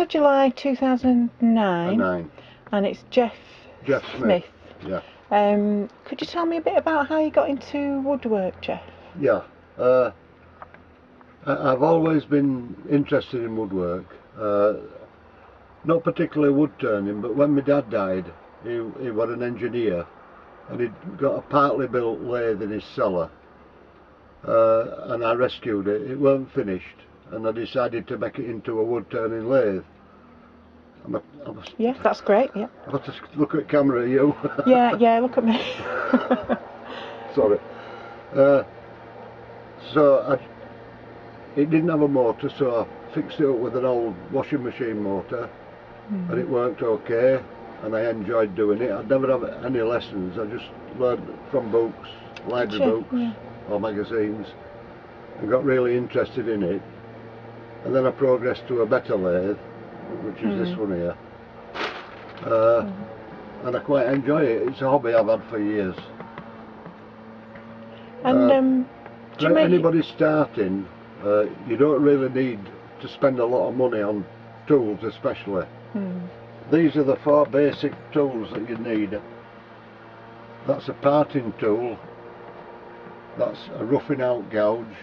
of July 2009, and it's Jeff Smith. Yeah. Could you tell me a bit about how you got into woodwork, Jeff? Yeah. I've always been interested in woodwork. Not particularly wood turning, but when my dad died, he was an engineer, and he'd got a partly built lathe in his cellar, and I rescued it. It weren't finished, and I decided to make it into a wood turning lathe. Yeah, that's great. Yeah. I have to look at camera, you. Yeah, look at me. Sorry. It didn't have a motor, so I fixed it up with an old washing machine motor, and it worked okay, and I enjoyed doing it. I'd never had any lessons. I just learned from books, library books, or magazines, and got really interested in it. And then I progressed to a better lathe, which is this one here. And I quite enjoy it. It's a hobby I've had for years. And for anybody starting, you don't really need to spend a lot of money on tools, especially. These are the 4 basic tools that you need. That's a parting tool, that's a roughing out gouge,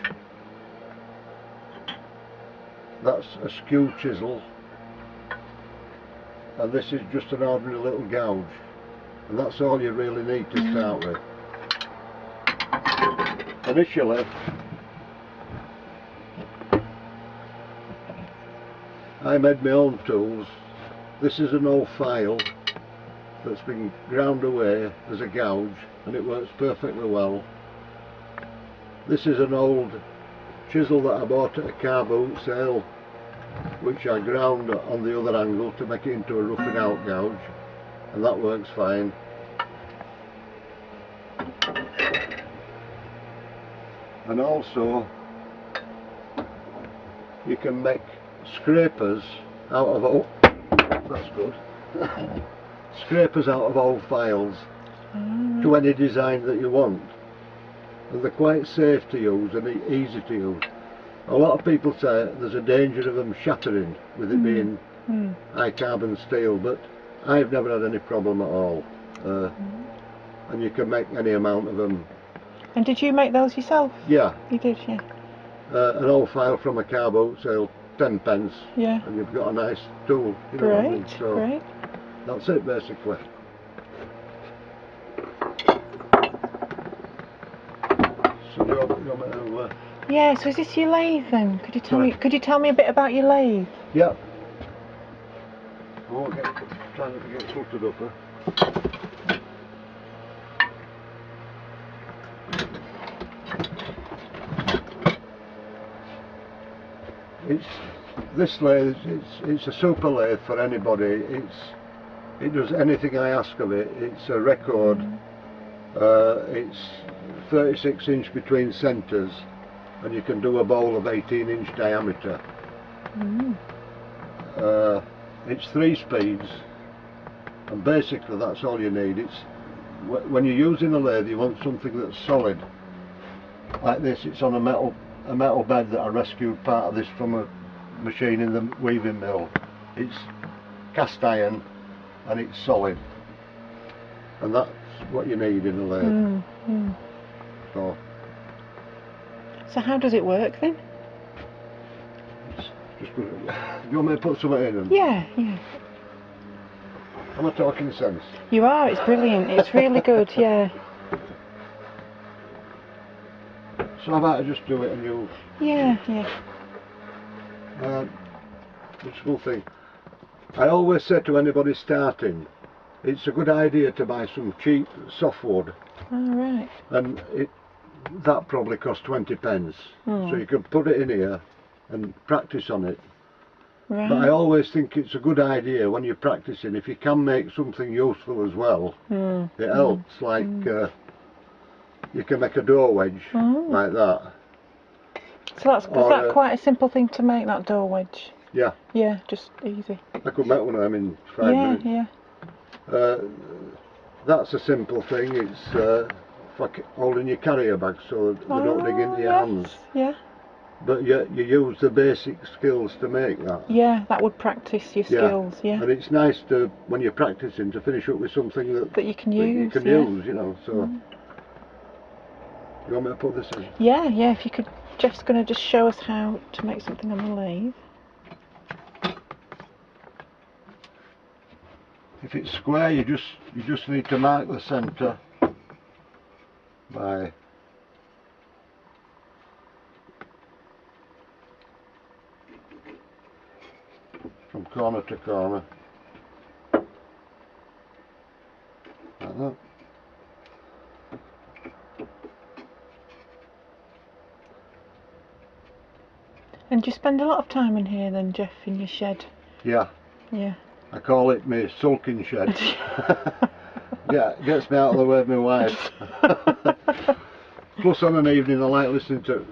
that's a skew chisel, and this is just an ordinary little gouge, and that's all you really need to start with. Initially, I made my own tools. This is an old file that's been ground away as a gouge, and it works perfectly well. This is an old chisel that I bought at a car boot sale, which I ground on the other angle to make it into a roughing out gouge, and that works fine. And also you can make scrapers out of old, that's good, scrapers out of old files to any design that you want, and they're quite safe to use and easy to use. A lot of people say there's a danger of them shattering with it being high carbon steel, but I've never had any problem at all. And you can make any amount of them. And did you make those yourself? Yeah. You did, yeah. An old file from a car boot sale, 10 pence, yeah, and you've got a nice tool. You know great, what I mean? So great. That's it basically. So you want me to, yeah, so is this your lathe then? Could you tell me a bit about your lathe? Yeah. I won't try not to get footed up, huh? This lathe, it's a super lathe for anybody. It does anything I ask of it. It's a record. It's 36 inch between centres, and you can do a bowl of 18 inch diameter. It's 3 speeds, and basically that's all you need. When you're using a lathe, you want something that's solid. Like this, it's on a metal bed that I rescued part of this from a machine in the weaving mill. It's cast iron and it's solid, and that's what you need in a lathe. So how does it work then? Just do you want me to put something in? Yeah. Am I talking sense? You are, it's brilliant, it's really good, yeah. So I might just do it and you... Yeah. Just one thing. I always say to anybody starting, it's a good idea to buy some cheap softwood. Right. And that probably costs 20 pence. So you can put it in here and practice on it. Right. But I always think it's a good idea when you're practicing, if you can make something useful as well, it helps. Like you can make a door wedge like that. So is that quite a simple thing to make, that door wedge? Yeah. Yeah, just easy. I could make one of them in 5 minutes. Yeah. That's a simple thing. It's for holding your carrier bag so they don't dig into your hands. Yeah. but you use the basic skills to make that. Yeah, that would practice your skills, yeah. And it's nice to, when you're practicing, to finish up with something that you can use. Use, you know, so. You want me to put this in? Yeah, yeah, if you could, Jeff's going to just show us how to make something on the lathe. If it's square, you just need to mark the centre by from corner to corner, like that. And do you spend a lot of time in here then, Jeff, in your shed? Yeah. Yeah. I call it my sulking shed. Yeah, it gets me out of the way of my wife. Plus on an evening I like listening to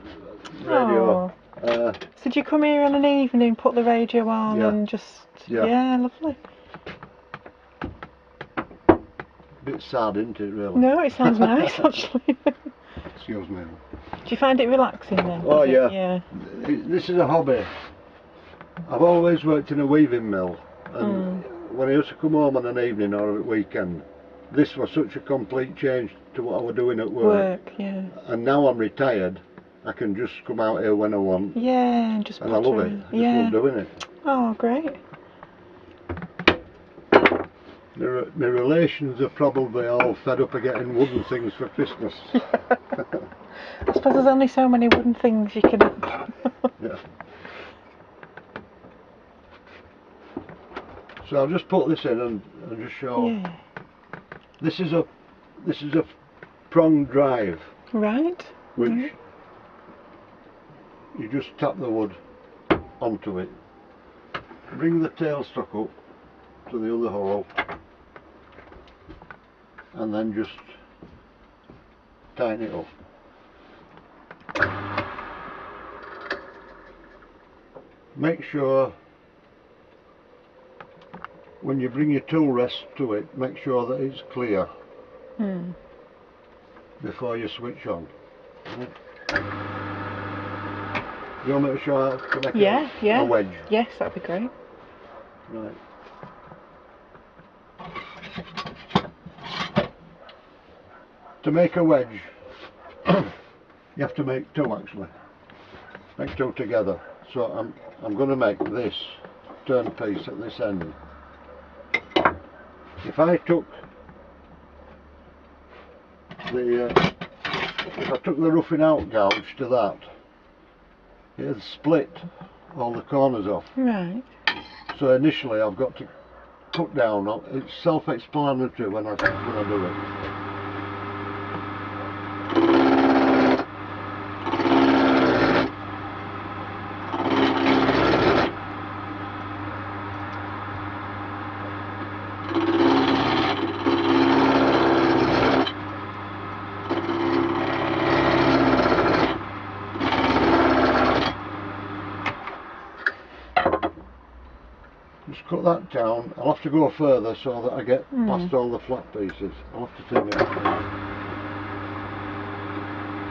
radio. So do you come here on an evening, put the radio on and just... Yeah, lovely. A bit sad, isn't it, really? No, it sounds nice actually. Excuse me. Do you find it relaxing then? Oh yeah. Yeah. This is a hobby. I've always worked in a weaving mill, and when I used to come home on an evening or a weekend, this was such a complete change to what I was doing at work. Yeah. And now I'm retired, I can just come out here when I want. Yeah, and just. And I love it. I just love doing it. Oh, great. My relations are probably all fed up of getting wooden things for Christmas. I suppose there's only so many wooden things you can have. Yeah. So I'll just put this in and just show. Yeah. This is a prong drive. Right. Which you just tap the wood onto it. Bring the tailstock up to the other hole, and then just tighten it up. Make sure when you bring your tool rest to it, make sure that it's clear before you switch on. You want me to show how to make a wedge? Yes, that'd be great. Right. To make a wedge, you have to make two actually. Make two together. So I'm going to make this turn piece at this end. If I took the roughing out gouge to that, it'd split all the corners off. Right. So initially I've got to cut down. It's self-explanatory when I do it. Just cut that down. I'll have to go further so that I get past all the flat pieces. I'll have to turn it off.